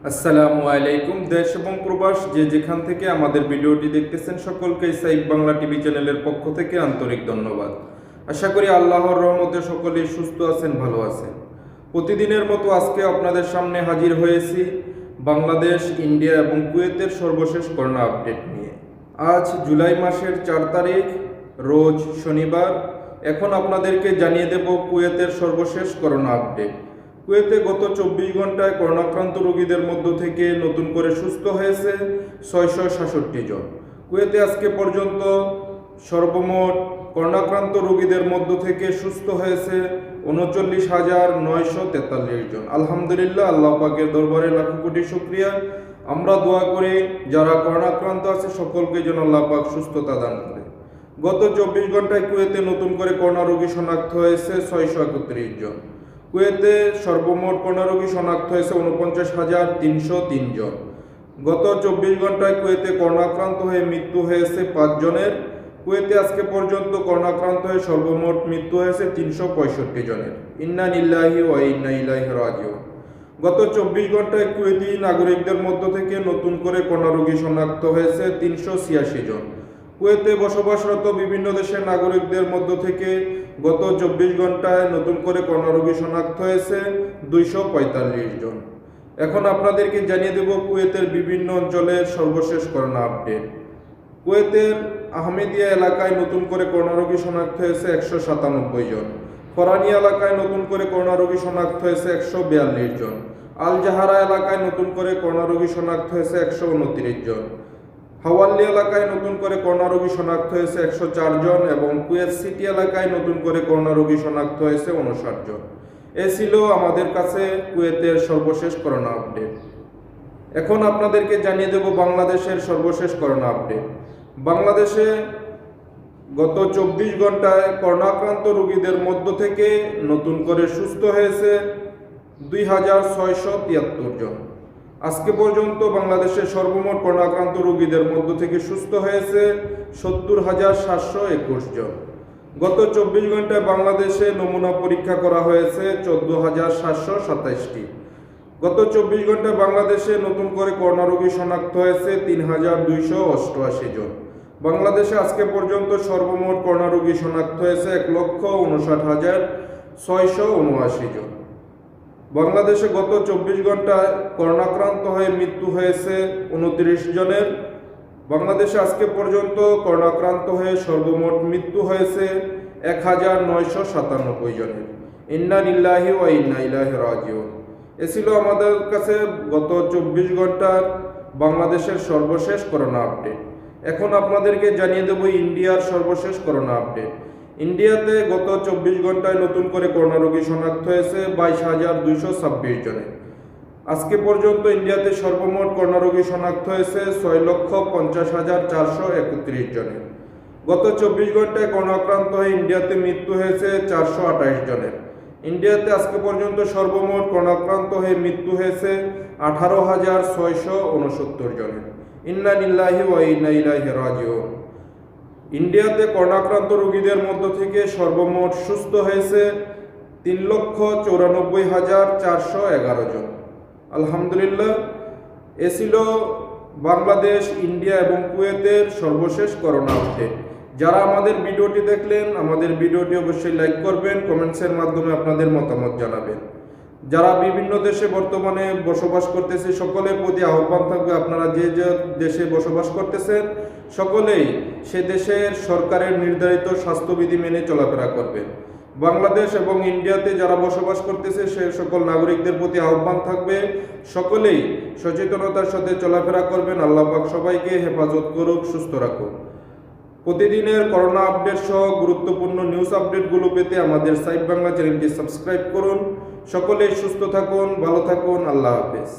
আসসালামু আলাইকুম। দেশ এবং প্রবাস যে যেখান থেকে আমাদের ভিডিওটি দেখতেছেন সকলকে সাইব বাংলা টিভি চ্যানেলের পক্ষ থেকে আন্তরিক ধন্যবাদ। আশা করি আল্লাহর রহমতে সকলেই সুস্থ আছেন, ভালো আছেন। প্রতিদিনের মতো আজকে আপনাদের সামনে হাজির হয়েছি বাংলাদেশ, ইন্ডিয়া এবং কুয়েতের সর্বশেষ করোনা আপডেট নিয়ে। আজ জুলাই মাসের 4 তারিখ, রোজ শনিবার। এখন আপনাদেরকে জানিয়ে দেব কুয়েতের সর্বশেষ করোনা আপডেট। কুয়েতে গত 24 ঘন্টায় করোনাক্রান্ত রোগীদের মধ্য থেকে নতুন করে সুস্থ হয়েছে 666 জন। কুয়েতে আজকে পর্যন্ত সর্বমোট করোনাক্রান্ত রোগীদের মধ্য থেকে সুস্থ হয়েছে 39,943 জন। আলহামদুলিল্লাহ, আল্লাহ পাকের দরবারে লাখো কোটি শুকরিয়া। আমরা দোয়া করি যারা করোনাক্রান্ত আছে সকলকে যেন আল্লাহ পাক সুস্থতা দান করে। গত 24 ঘন্টায় কুয়েতে নতুন করে করোনা রোগী শনাক্ত হয়েছে 631 জন। কুয়েতে সর্বমোট করোনা রোগী শনাক্ত হয়েছে 49,303 জন। গত 24 ঘন্টায় কুয়েতে করোনাক্রান্ত হয়ে মৃত্যু হয়েছে 5 জনের। কুয়েতে আজকে পর্যন্ত করোনাক্রান্ত হয়ে সর্বমোট মৃত্যু হয়েছে 365 জনের। ইন্না লিল্লাহি ওয়া ইন্না ইলাইহি রাজিউন। গত 24 ঘন্টায় কুয়েতি নাগরিকদের মধ্য থেকে নতুন করে করোনা রোগী শনাক্ত হয়েছে 386 জন। কুয়েতে বসবাসরত বিভিন্ন দেশের নাগরিকদের মধ্য থেকে গত 24 ঘন্টায় নতুন করে করোনা রোগী শনাক্ত হয়েছে 245 জন। এখন আপনাদেরকে জানিয়ে দেব কুয়েতের বিভিন্ন অঞ্চলের সর্বশেষ করোনা আপডেট। কুয়েতের আহমেদিয়া এলাকায় নতুন করে করোনা রোগী শনাক্ত হয়েছে 197 জন। ফরানি এলাকায় নতুন করে করোনা রোগী শনাক্ত হয়েছে 142 জন। আল জাহারা এলাকায় নতুন করে করোনা রোগী শনাক্ত হয়েছে 129 জন। হাওয়াল্লি এলাকায় নতুন করে করোনা রোগী শনাক্ত হয়েছে 104 জন এবং কুয়েত সিটি এলাকায় নতুন করে করোনা রোগী শনাক্ত হয়েছে 59 জন। এ ছিল আমাদের কাছে কুয়েতের সর্বশেষ করোনা আপডেট। এখন আপনাদেরকে জানিয়ে দেব বাংলাদেশের সর্বশেষ করোনা আপডেট। বাংলাদেশে গত 24 ঘন্টায় করোনাক্রান্ত রোগীদের মধ্য থেকে নতুন করে সুস্থ হয়েছে 2,673 জন। আজকে পর্যন্ত বাংলাদেশের সর্বমোট করোনাক্রান্ত রোগীদের মধ্য থেকে সুস্থ হয়েছে 70,721 জন। গত 24 ঘন্টায় বাংলাদেশে নমুনা পরীক্ষা করা হয়েছে 14,727টি। গত 24 ঘন্টায় বাংলাদেশে নতুন করে করোনা রোগী শনাক্ত হয়েছে 3,288 জন। বাংলাদেশে আজকে পর্যন্ত সর্বমোট করোনা রোগী শনাক্ত হয়েছে 1,59,679 জন। বাংলাদেশে গত 24 ঘন্টায় করোনাক্রান্ত হয়ে মৃত্যু হয়েছে 29 জনের। বাংলাদেশে আজকে পর্যন্ত করোনাক্রান্ত হয়ে সর্বমোট মৃত্যু হয়েছে 1,997 জনের। ইন্না লিল্লাহি ওয়া ইন্না ইলাইহি রাজিউন। এ ছিল আমাদের কাছে গত 24 ঘন্টার বাংলাদেশের সর্বশেষ করোনা আপডেট। এখন আপনাদেরকে জানিয়ে দেব ইন্ডিয়ার সর্বশেষ করোনা আপডেট। ইন্ডিয়াতে গত 24 ঘন্টায় নতুন করে করোনা রোগী শনাক্ত হয়েছে 22,226 জনের। আজকে পর্যন্ত ইন্ডিয়াতে সর্বমোট করোনা রোগী শনাক্ত হয়েছে 6,50,431 জনের। গত 24 ঘন্টায় করোনাক্রান্ত হয়ে ইন্ডিয়াতে মৃত্যু হয়েছে 428 জনের। ইন্ডিয়াতে আজকে পর্যন্ত সর্বমোট করোনাক্রান্ত হয়ে মৃত্যু হয়েছে 18,669 জনের। ইন্না লিল্লাহি ওয়া ইন্না ইলাইহি রাজিউন। ইন্ডিয়াতে করোনাক্রান্ত রোগীদের মধ্য থেকে সর্বমোট সুস্থ হয়েছে 3,94,411 জন। আলহামদুলিল্লাহ, এ ছিল বাংলাদেশ, ইন্ডিয়া এবং কুয়েতের সর্বশেষ করোনা আপডেট। যারা আমাদের ভিডিওটি দেখলেন, আমাদের ভিডিওটি অবশ্যই লাইক করবেন, কমেন্টসের মাধ্যমে আপনাদের মতামত জানাবেন। যারা বিভিন্ন দেশে বর্তমানে বসবাস করতেছে সকলের প্রতি আহ্বান থাকবে আপনারা যে যে দেশে বসবাস করতেছেন সকলেই সে দেশের সরকারের নির্ধারিত স্বাস্থ্যবিধি মেনে চলাফেরা করবেন। বাংলাদেশ এবং ইন্ডিয়াতে যারা বসবাস করতেছে সে সকল নাগরিকদের প্রতি আহ্বান থাকবে সকলেই সচেতনতার সাথে চলাফেরা করবেন। আল্লাহ পাক সবাইকে হেফাজত করুক, সুস্থ রাখুক। প্রতিদিনের করোনা আপডেট সহ গুরুত্বপূর্ণ নিউজ আপডেটগুলো পেতে আমাদের সাইব বাংলা চ্যানেলটি সাবস্ক্রাইব করুন। সকলেই সুস্থ থাকুন, ভালো থাকুন। আল্লাহ হাফেজ।